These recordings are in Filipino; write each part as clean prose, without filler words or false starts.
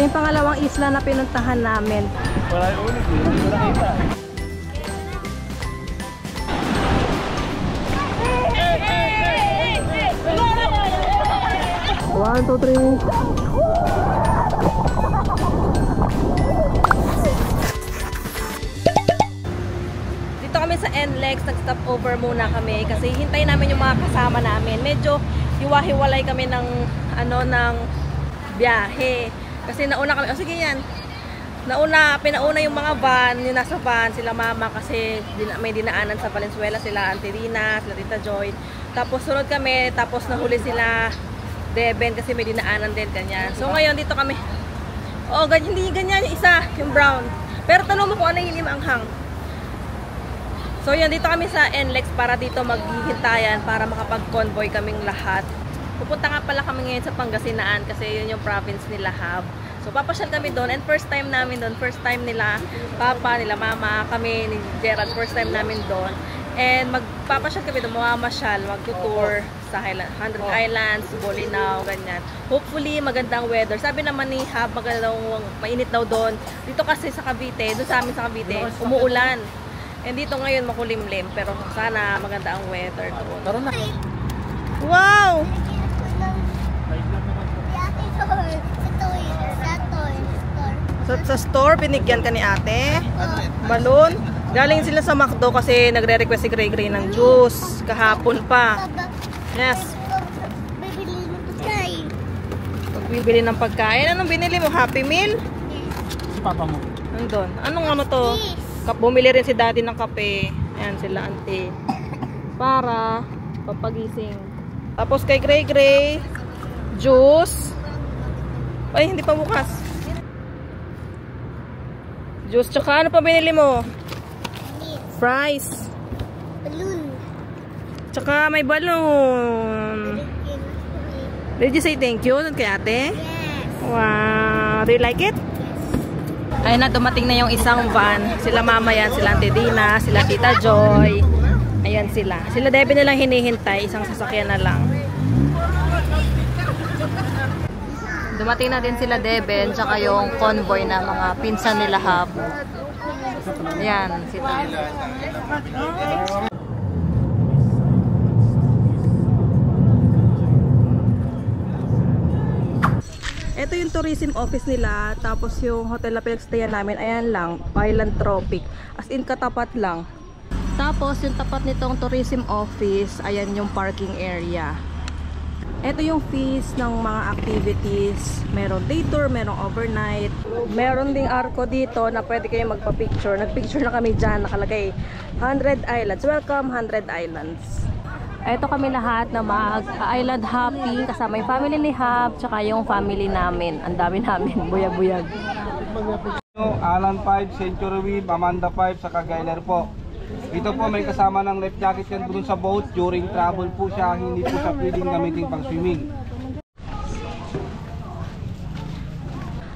Ito yung pangalawang isla na pinuntahan namin. Wala yung ulit, wala kita. 1, 2, 3. Dito kami sa NLEX, nag-stop over muna kami kasi hintay namin yung mga kasama namin. Medyo hiwa-hiwalay kami ng ng biyahe. Kasi nauna kami, sige yan. Pinauna yung mga van, yung nasa van, sila mama kasi may dinaanan sa Valenzuela, sila Auntie Rina, sila Tita Joy. Tapos sunod kami, tapos nahuli sila Deben kasi may dinaanan din, ganyan. So ngayon dito kami. Oh, ganyan, hindi ganyan yung isa, yung brown. Pero tanong mo kung ano yung limanghang. So yan, dito kami sa NLEX para dito maghihintayan para makapag-convoy kaming lahat. Pupunta nga pala kami ngayon sa Pangasinan kasi yun yung province nila Hab. So papasyal kami doon and first time namin doon. First time nila papa, nila mama, kami ni Gerald, first time namin doon. And magpapasyal kami doon, mamamasyal, magtutour sa 100 Islands, Bolinao, ganyan. Hopefully magandang weather. Sabi naman ni Hab, magandang mainit daw doon. Dito kasi sa Cavite, doon sa amin sa Cavite, umuulan. And dito ngayon makulimlim, pero sana maganda ang weather doon. Tara na. Wow! Sa store, binigyan ka ni ate? Balon? Galing sila sa McDo kasi nagre-request si Gray Gray ng juice. Kahapon pa. Yes. Pagbibili ng pagkain. Anong binili mo? Happy Meal? Si papa mo. Nandun. Anong ano to? Bumili rin si daddy ng kape. Ayan sila auntie. Para papagising. Tapos kay Gray Gray, juice. Ay, hindi pa bukas. Juice, tsaka ano pa binili mo? Fries. Balloon. Tsaka may balloon. Did you say thank you kay ate? Yes. Wow. Do you like it? Yes. Ayun na, dumating na yung isang van. Sila mama yan, sila Auntie Dina, sila Tita Joy. Ayan sila. Sila Debbie nilang hinihintay. Isang sasakyan na lang. Dumating na din sila Deben, tsaka yung convoy na mga pinsan nila Hab. Ayan, sila. Ito yung tourism office nila, tapos yung hotel na pinagstayan namin, ayan lang, Island Tropic. As in, katapat lang. Tapos, yung tapat nitong tourism office, ayan yung parking area. Ito yung fees ng mga activities. Meron day tour, merong overnight. Meron ding arko dito na pwede kayo magpa-picture. Nag-picture na kami dyan, nakalagay 100 Islands. Welcome 100 Islands. Ito kami lahat na mag-island hopping kasama yung family ni Hab, tsaka yung family namin. Ang dami namin, buyag-buyag. Alan 5, Century Weave, Amanda 5, saka Gailer po. Ito po may kasama ng life jacket yan dun sa boat. During travel po siya, hindi po siya pwedeng gamitin pang swimming.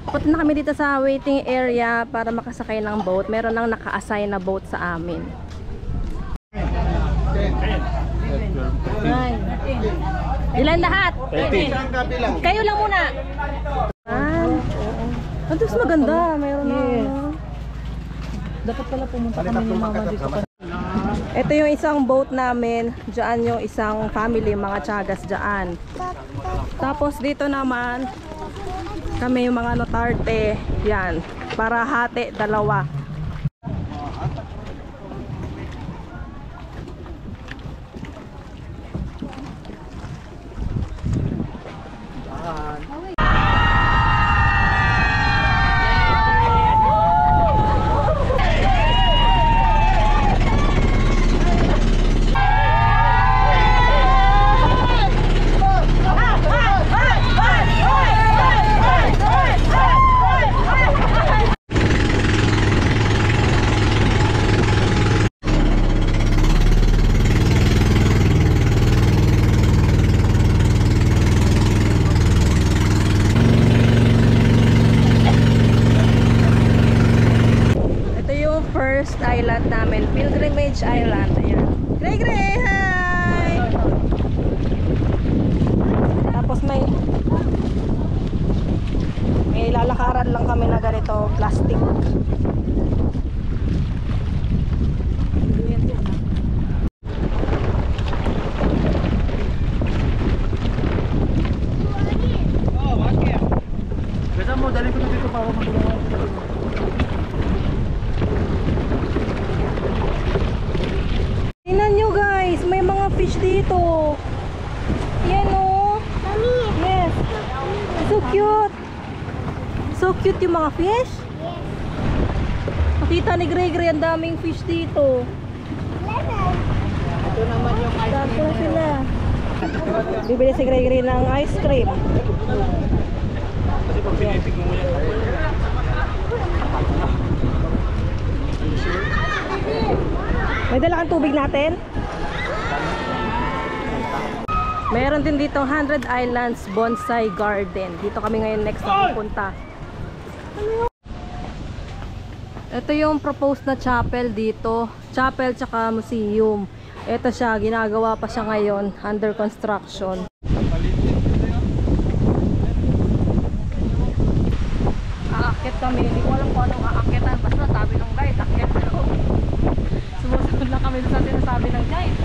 Punta na kami dito sa waiting area para makasakay ng boat. Meron nang naka-assign na boat sa amin. Ilan lahat? 13. Kayo lang muna. Ang mas maganda. Meron na. Dapat pala pumunta kami ni mama dito. Ito yung isang boat namin. Diyan yung isang family, mga tiyagas diyan. Tapos dito naman kami yung mga notarte. Yan. Para hati, dalawa. Island namin, Pilgrimage Island. Ayan. Gray Gray, hi! Tapos may lalakaran naglalakad lang kami na ganito, plastic. Basta mo, dali ko na dito para matulungan. Tingnan nyo guys, may mga fish dito. Yan o. Yes. So cute. So cute yung mga fish. Nakita ni Gray Gray, ang daming fish dito. Ito naman yung ice Dito cream na sila. Bibili si Gray Gray ng ice cream. Kasi pag pinitig mo yan. May dala kang tubig natin? Meron din dito 100 Islands Bonsai Garden. Dito kami ngayon next na pupunta. Ito yung proposed na chapel dito. Chapel tsaka museum. Ito siya, ginagawa pa siya ngayon. Under construction. Aakit kami. Hindi ko alam kung anong aakitan. Basta sabi nung guide, akit ko. Sumusunod lang kami sa sinasabi ng guide.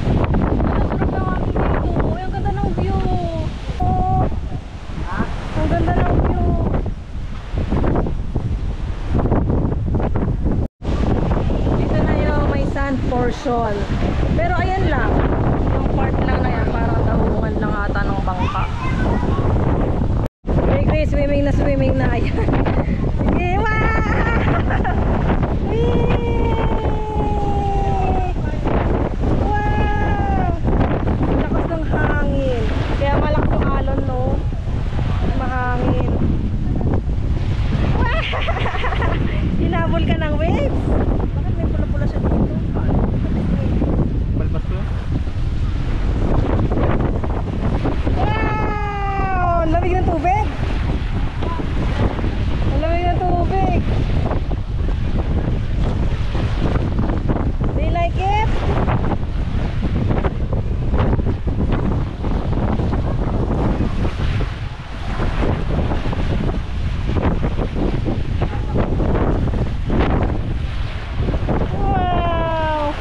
Ang sarap ng aming dito. Uy, ang ganda ng view. Oh, ang ganda ng view. Ito na yung may sand portion. Pero ayan lang. Yung part lang na yan. Parang dahungan lang ata ng bangka. Gray, swimming na. Ayan. Sige, wow! Wow! Lakas ng hangin. Kaya malakas yung alon, no? Mahangin. Wow! Hinabol ka ng waves? Bakit may pula-pula siya dito? Balbas ko yun? Wow! Ang lamig ng tubig! Ang lamig ng tubig! Do you like it? Wow!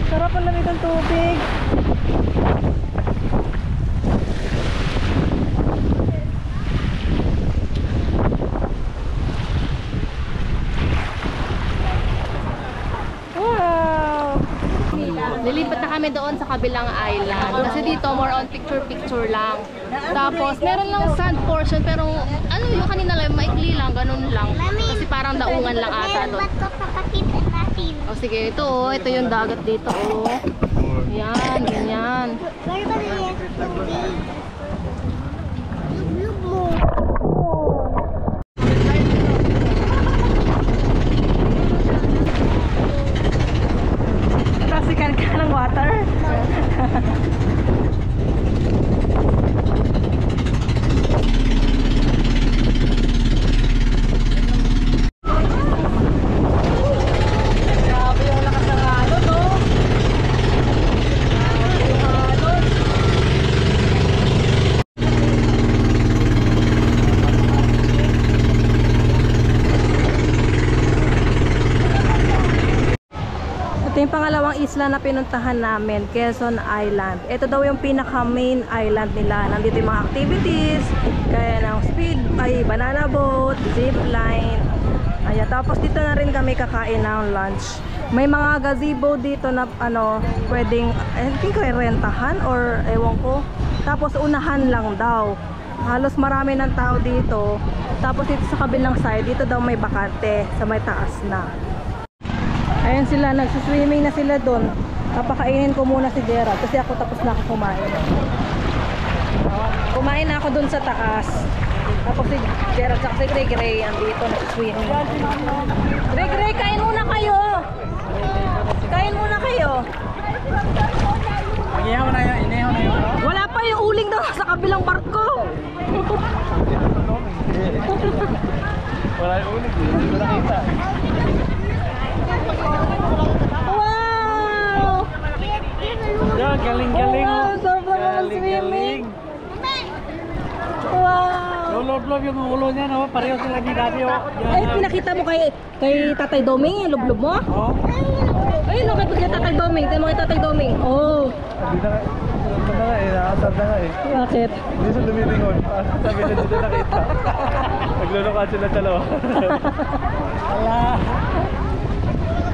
Sarap ang lamig ng tubig! Wow! Lilipat na kami doon sa kabilang island. Kasi dito, more on picture-picture lang. Tapos, meron lang sand portion, pero ano yung kanina lang, maikli lang, ganun lang. Kasi parang daungan lang ata doon. Ba't ko papakita natin? O sige, ito yung dagat dito. Oh. Yan, ganyan. Where ba na yan? Lug mo. Tasikan ka ng water? Grabe yung lakas ng alon, no? Grabe yung alon. Ito yung pangalawang isla na pinuntahan namin, Quezon Island. Ito daw yung pinaka main island nila. Nandito yung mga activities, kaya ng banana boat, zip line. Ayan, tapos dito na rin kami kakain ng lunch. May mga gazebo dito na pwedeng, I think rentahan or ewan ko. Tapos unahan lang daw. Halos marami ng tao dito. Tapos dito sa kabilang side, dito daw may bakante sa may taas na. Ayan sila, nagsiswimming na sila doon. Papakainin ko muna si Gerald kasi ako tapos na ako kumain. Kumain na ako doon sa taas. Tapos si Gerald at si Gray Gray andito nagsiswimming. Gray Gray, kain muna kayo! Kain muna kayo! Ineho na yun. Wala pa yung uling doon sa kabilang barko! Wala yung ulit. Hindi ko nakita. Wow! Galing. Wow, sarap naman swimming! Wow! Lublob yung ulo niya, no? Pareho sila ni Daddy, oh. Ay, pinakita mo kay Tatay Doming, yung lublob mo? Oh. Ayun, okay, kay Tatay Doming. Tayo mo kay Tatay Doming. Oh. Hindi na nga eh, nakasab na nga eh. Bakit? Hindi siya lumilingon. Sabi na dito nakita. Naglulukan sila dalawa. Wala.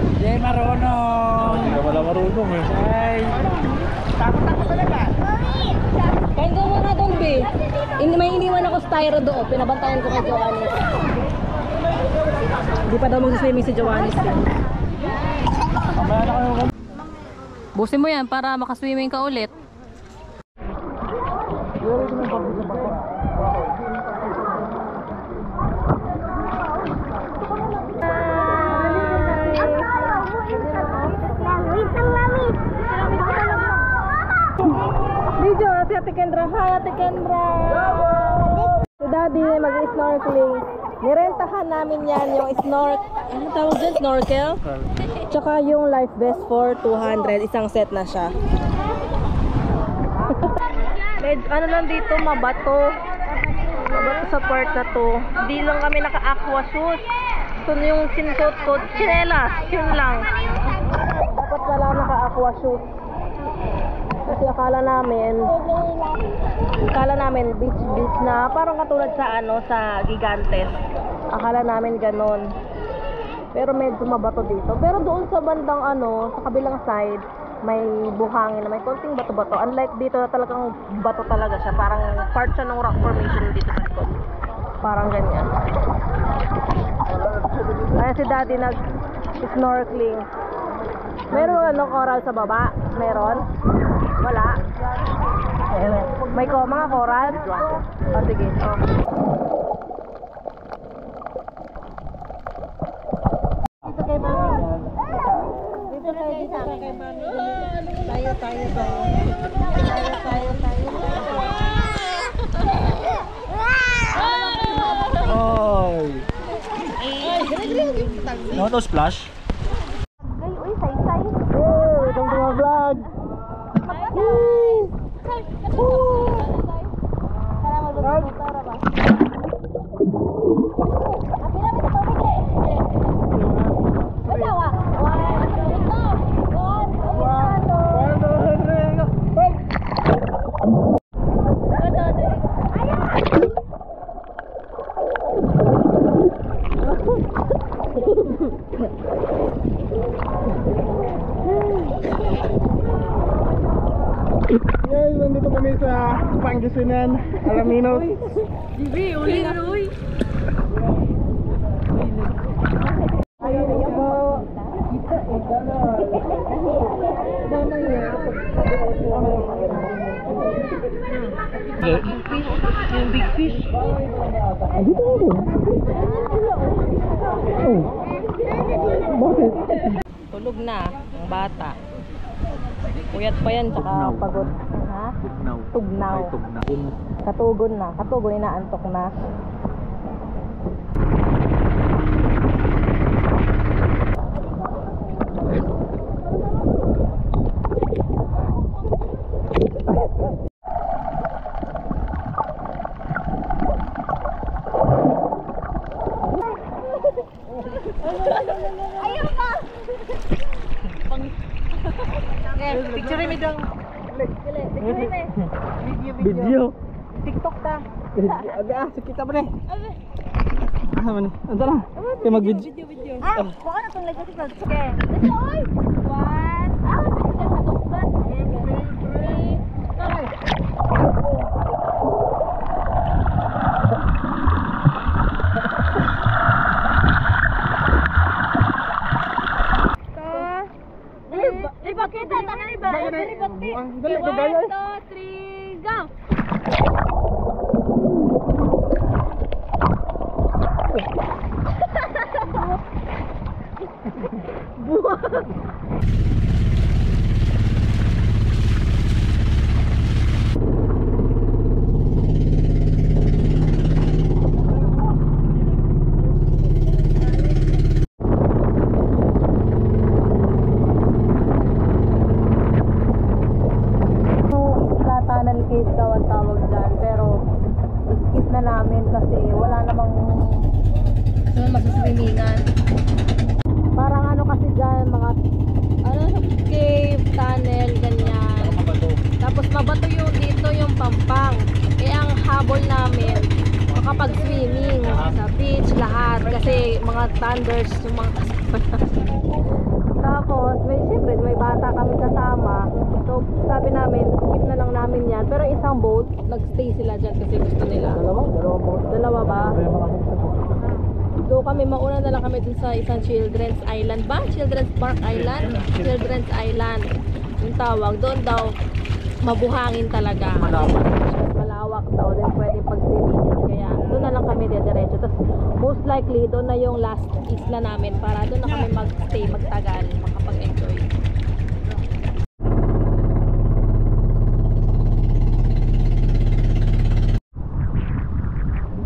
Hindi marunong. Hindi ka wala marunong eh. Ay. Takot talaga. Kain ko muna doon, B. May iniwan ako styro doon. Pinabantayan ko kay Joannis. Hindi pa daw mag-swimming si Joannis. Kamaya na kayo. Busin mo yan para makaswimming ka ulit. Wait lang, Mami. Video, si Ate Kendra. Hi, Ate Kendra. Si Daddy mag-snorkeling. Nirentahan namin yan yung ano tawag dyan? Snorkel? Tsaka yung life vest for 200. Isang set na siya. Ano lang dito, mabato. Mabato sa part na to. Hindi lang kami naka-aqua shoes. Ito yung sinusuot ko. Chinelas, yun lang. Dapat wala naka-aqua shoes. Kasi akala namin beach na parang katulad sa sa Gigantes. Akala namin ganon. Pero medyo mabato dito. Pero doon sa bandang sa kabilang side, may buhangin na may konting bato-bato. Unlike dito na talagang bato talaga siya. Parang part siya ng rock formation dito sa likod. Parang ganyan. Kaya si Daddy nag-snorkeling. Meron coral sa baba? Meron? Wala? May mga coral? Oh, sige. Oh. Dito kay Mami. Dito kay Mami. Tayo. Oy! No to splash? Uy, say-say. Welcome to my vlog! Guys, nandito kami sa Pangasinan, Alaminos. Bibi, uli. Yung big fish. Bakit? Tulog na ang bata. Puyat pa yan, tsaka pagod. Ha? Tugnaw. Katugon na. Katugon, inaantok na. Picture me dong. Video. TikTok ta. Kita ba ni? Man. Anta na. Kaya mag-video. Baka na itong lagay dito. Sige. Ito, oy. 1. Picture sa tukban. 3. Ipakita, tangan iba. Dali, gagaya. 1, 2, 3, go! Tunnel cave daw ang tawag dyan, pero skip na namin kasi kasi mga thunders yung mga kasama namin. Tapos siyempre may bata kami kasama, so sabi namin skip na lang namin yan, pero isang boat nagstay sila dyan kasi gusto nila. Dalawa ba? So kami mauna na lang kami dun sa isang Children's Island ba? Children's Park Island? Children's Island yung tawag. Doon daw mabuhangin talaga. Malawak daw din pwede pag-swimming. Kaya doon na lang kami diretso. Tapos most likely doon na yung last isla namin para doon na kami mag-stay, magtagal, makapag-enjoy.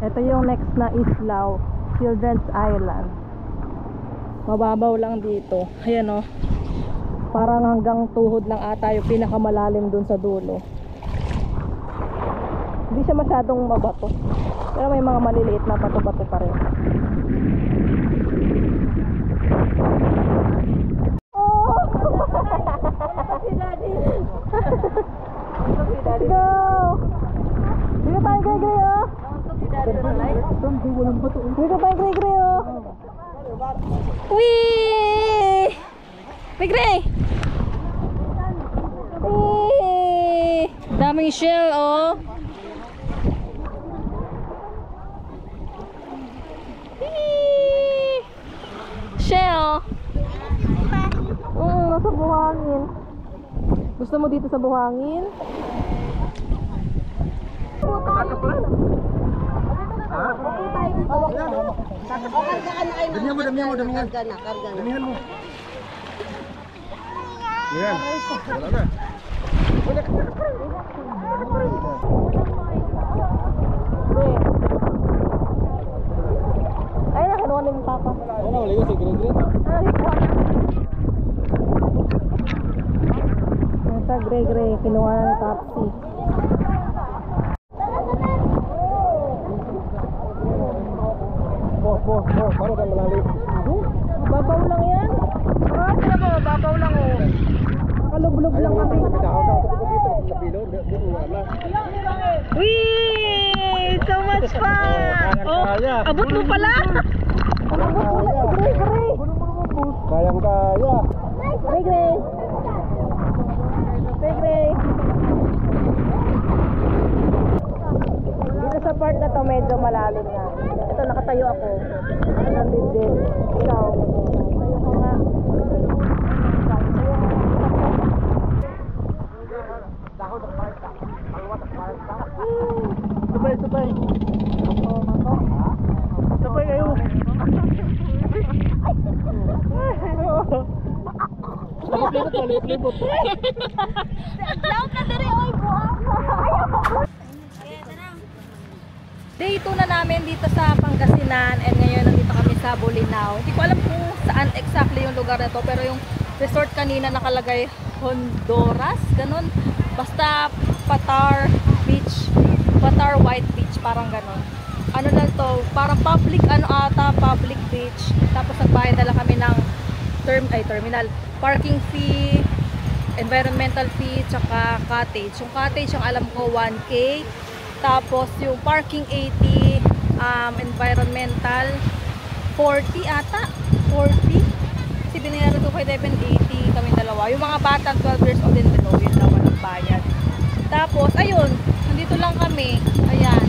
Ito yung next na isla, Children's Island. Mababaw lang dito. Ayan o. Parang hanggang tuhod lang ata yung pinakamalalim dun sa dulo. Hindi siya masyadong mabato. Pero may mga maliliit na bato-bato pa rin. Oh! Let's go! Dito tayo gray-gray oh! Dito tayo gray-gray oh! Wee! Gray-gray! Wee! Daming shell oh! Wee! Shell! Nasa buhangin. Gusto mo dito sa buhangin? Damihan mo. Yan. Wala na. Ay, nakanuha na yung papa. Ano, ligo si Green? Nasa gray-gray, kinuha na ni Papsi. Paano ka malalim? Babaw lang yan. Sila mo, babaw lang oh. Nakalublog lang kami. Wee! So much fun! Oh, abot mo pala! Gray-gray! Kayang kaya. Gray-gray! Gray-gray! Dito sa part na to medyo malalim na. Ito nakatayo ako. Nandun din. Ikaw. Tayo ko nga. Sabay. Sabay kayo. Libot. Down na diri oy buhang. Day 2 na namin dito sa Pangasinan and ngayon nandito kami sa Bolinao. Hindi ko alam kung saan exactly yung lugar na to, pero yung resort kanina nakalagay Honduras, ganun. Basta Patar Beach, Patar White Beach, parang ganun. Ano na to, parang public public beach. Tapos nagbayad na lang kami ng terminal, parking fee, environmental fee, tsaka cottage. Yung cottage, yung alam ko 1K. Tapos yung parking 80, environmental 40 ata, 40. Kasi binayaran ko kay Devin 80 kami dalawa. Yung mga bata 12 years old and below, yun daw ang bayad. Tapos ayun, nandito lang kami. Ayan.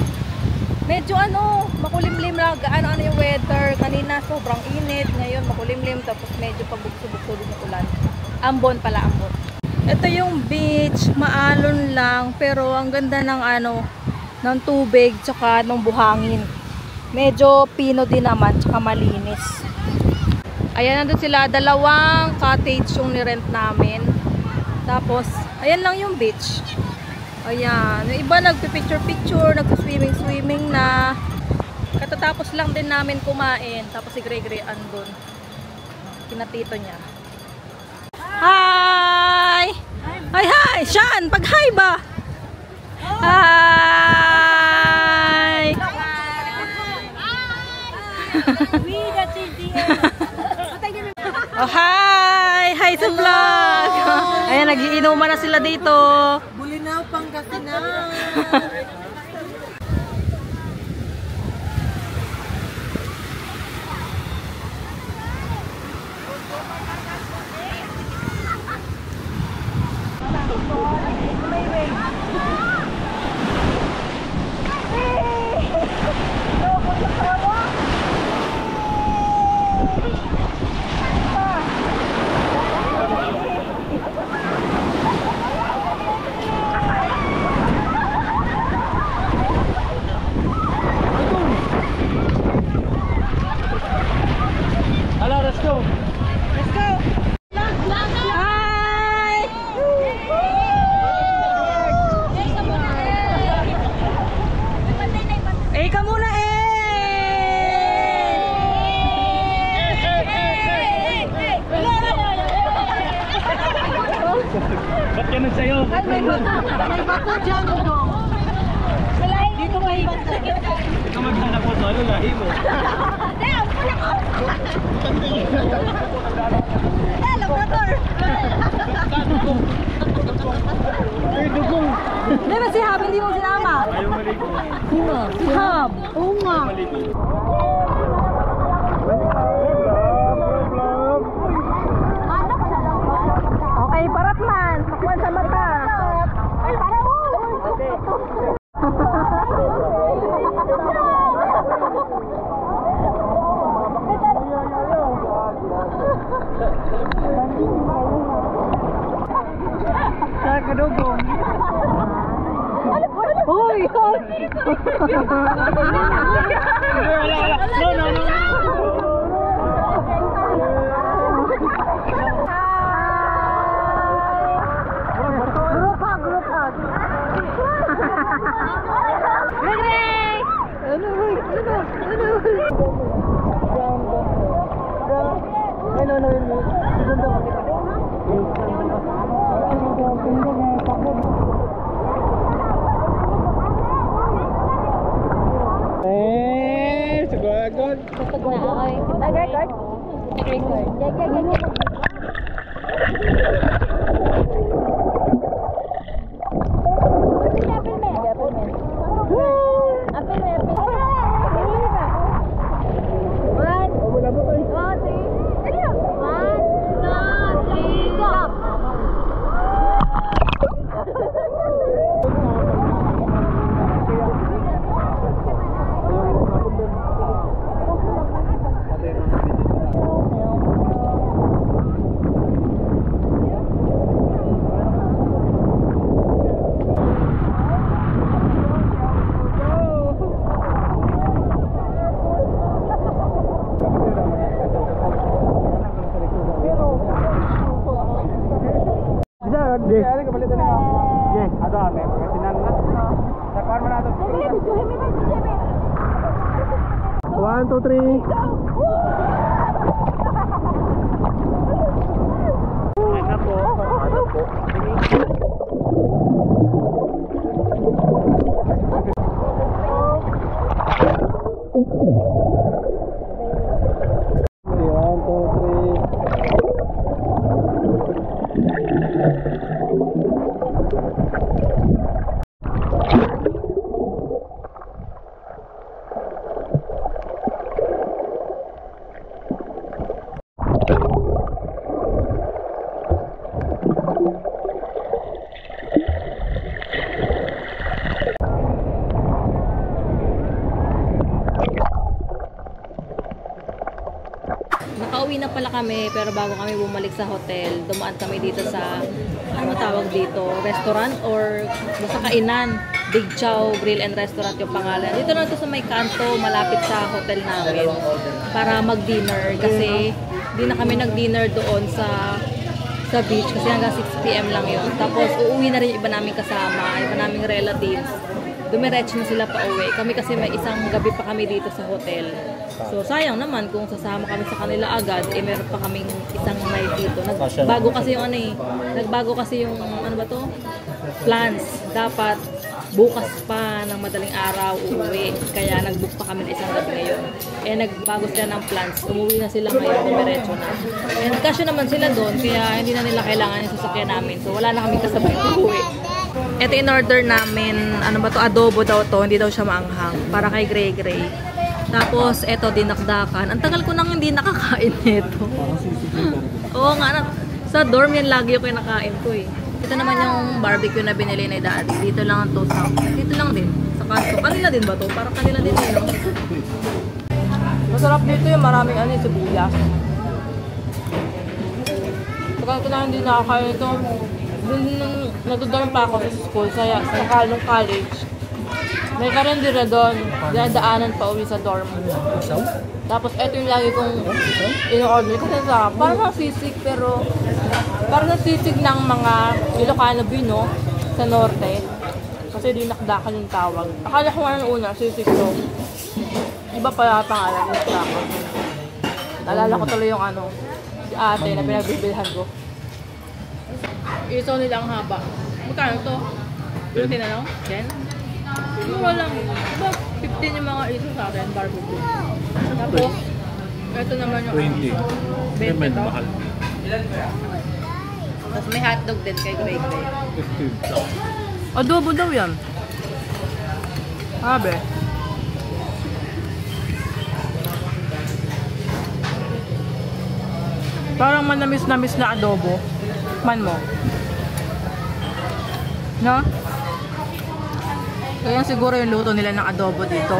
Medyo makulimlim lang, ano yung weather. Kanina sobrang init, ngayon makulimlim, tapos medyo pabukso-bukso din yung ulan. Ambon pala, ambon. Ito yung beach, maalon lang, pero ang ganda ng ng tubig, tsaka ng buhangin. Medyo pino din naman, tsaka malinis. Ayan, nandun sila, dalawang cottage yung nirent namin. Tapos, ayan lang yung beach. Ayan, yung iba nagpipicture-picture, nagsuswimming-swimming na. Katatapos lang din namin kumain. Tapos si Gray-Gray andun. Kinatito niya. Hi! Hi! Sean! Pag-hi ba? Hi! Oh, hi! Hi sa vlog! Ayan, nagiinuman na sila dito. Bolinao, Pangasinan. may bato dyan, dong. Dito may bato. Ikaw maghanap mo to, ano lahi mo? Laborator! Ay, dugong! Di ba si Hab, hindi mo sinama? Ayaw maligo. Sino? Si Hab. Oo nga. Maligo. Okay, parat man. Pakwan sa mata. Ay, para mo! Sa kadugong. Uy! Wala. No. Group hug. Greg! Eh, sagad. Nag-record? Nag-record. Yes, ada ame kasinan na. Sakwan mo na to. 1 2 3. Ano po? Nakauwi na pala kami, pero bago kami bumalik sa hotel, dumaan kami dito sa, ano tawag dito, restaurant or sa kainan. Big Chow Grill and Restaurant yung pangalan. Dito na ito sa may kanto, malapit sa hotel namin, para mag-dinner. Kasi di na kami nag-dinner doon sa beach kasi hanggang 6 PM lang yun. Tapos uuwi na rin yung iba naming kasama, iba naming relatives. Dumiretso na sila pa uwi. Kami kasi may isang gabi pa kami dito sa hotel. So sayang naman kung sasama kami sa kanila agad, meron pa kaming isang night dito. Nagbago kasi yung nagbago kasi yung ano ba to? Plans. Dapat bukas pa ng madaling araw uuwi. Kaya nag-book pa kami ng isang gabi ngayon. Nagbago sila ng plans. Umuwi na sila ngayon, dumiretso na. Kasya naman sila doon, kaya hindi na nila kailangan yung sasakyan namin. So wala na kami kasabay uuwi. Ito in order namin, ano ba to, adobo daw to, hindi daw siya maanghang. Para kay Gray Gray. Tapos ito, dinakdakan. Ang tagal ko nang hindi nakakain nito. Oo nga, sa dorm yan lagi yung kinakain ko eh. Ito naman yung barbecue na binili ni Dad. Dito lang ang toast house. Dito lang din. Sa kanto. Kanila din ba to? Parang kanila din yun. Masarap dito yung maraming sibuyas. Tagal ko na hindi nakakain ito. Nagdodorm pa ako sa school, sa Calong College. May karendira doon, dinadaanan pa uwi sa dorm. Tapos ito yung lagi kong in-order. Kasi parang nasisig, pero parang nasisig ng mga Ilocano Bino sa norte. Kasi dinakdakan yung tawag. Akala ko nga nung una, sisig to. Iba pa pangalan, dinakdakan. Naalala ko tuloy yung si ate na pinagbibilhan ko. Ito nilang haba. Magkano to? Yung tinanong? 10? Mura lang. Diba? 15 yung mga iso sa akin, barbecue. Tapos, ito naman yung 20. 20 to. Mahal. Tapos may hotdog din kay Greg. 15. Adobo daw yan. Sabi. Parang manamis-namis na adobo. Man mo. No? Kaya siguro yung luto nila ng adobo dito.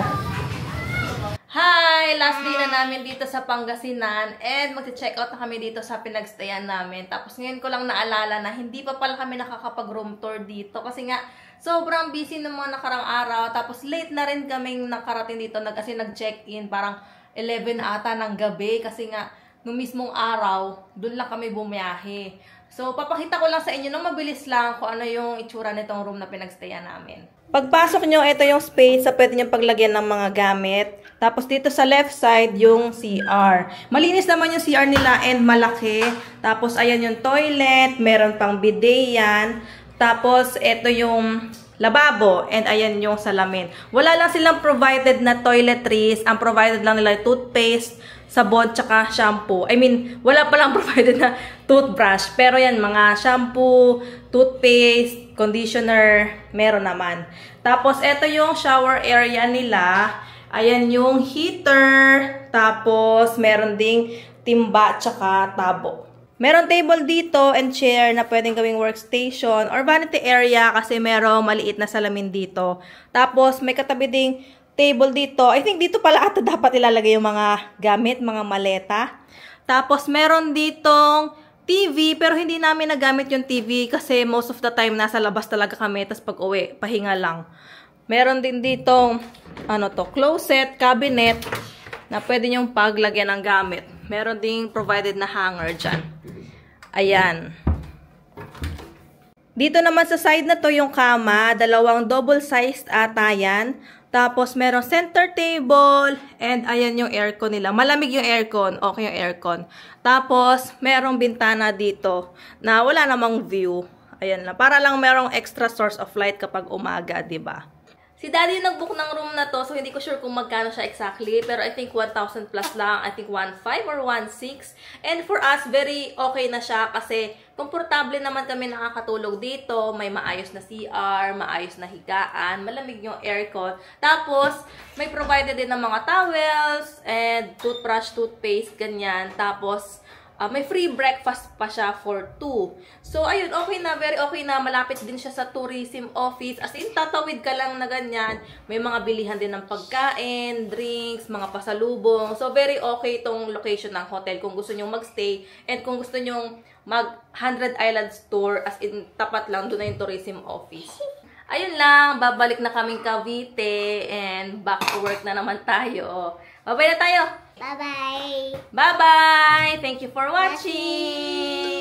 Hi! Last day na namin dito sa Pangasinan and magche-check out na kami dito sa pinagstayan namin. Tapos ngayon ko lang naalala na hindi pa pala kami nakakapag-room tour dito kasi nga sobrang busy ng mga nakarang araw. Tapos late na rin kaming nakarating dito kasi nag-check-in parang 11 ata ng gabi kasi nga nung mismong araw, dun lang kami bumiyahe. So, papakita ko lang sa inyo nang mabilis lang kung ano yung itsura nitong room na pinagstayan namin. Pagpasok nyo, ito yung space sa pwede nyo paglagyan ng mga gamit. Tapos dito sa left side, yung CR. Malinis naman yung CR nila and malaki. Tapos ayan yung toilet, meron pang bidet yan. Tapos ito yung lababo and ayan yung salamin. Wala lang silang provided na toiletries. Ang provided lang nila toothpaste, sabon, tsaka shampoo. I mean, wala palang provided na toothbrush. Pero yan, mga shampoo, toothpaste, conditioner, meron naman. Tapos, ito yung shower area nila. Ayan yung heater. Tapos, meron ding timba, tsaka tabo. Meron table dito and chair na pwedeng gawing workstation or vanity area kasi merong maliit na salamin dito. Tapos, may katabi ding table dito. I think dito pala ata dapat ilalagay yung mga gamit, mga maleta. Tapos, meron ditong TV, pero hindi namin nagamit yung TV kasi most of the time nasa labas talaga kami. Tapos pag uwi, pahinga lang. Meron din ditong, closet, cabinet na pwede nyong paglagyan ng gamit. Meron ding provided na hanger dyan. Ayan. Dito naman sa side na to yung kama, dalawang double-sized ata yan. Tapos meron center table and ayan yung aircon nila. Malamig yung aircon, okay yung aircon. Tapos merong bintana dito na wala namang view. Ayan lang, para lang merong extra source of light kapag umaga, 'di ba? Si Daddy yung nag-book ng room na to, so hindi ko sure kung magkano siya exactly. Pero I think 1,000 plus lang. I think 1,500 or 1,600. And for us, very okay na siya kasi komportable naman kami nakakatulog dito. May maayos na CR, maayos na higaan, malamig yung aircon. Tapos, may provided din ng mga towels and toothbrush, toothpaste, ganyan. Tapos, may free breakfast pa siya for 2. So, ayun, okay na, very okay na. Malapit din siya sa tourism office. As in, tatawid ka lang na ganyan. May mga bilihan din ng pagkain, drinks, mga pasalubong. So, very okay itong location ng hotel kung gusto nyong magstay. And kung gusto nyong mag 100 Islands tour, as in, tapat lang doon na yung tourism office. Ayun lang, babalik na kaming Cavite and back to work na naman tayo. Bye-bye na tayo! Bye-bye! Bye-bye! Thank you for watching!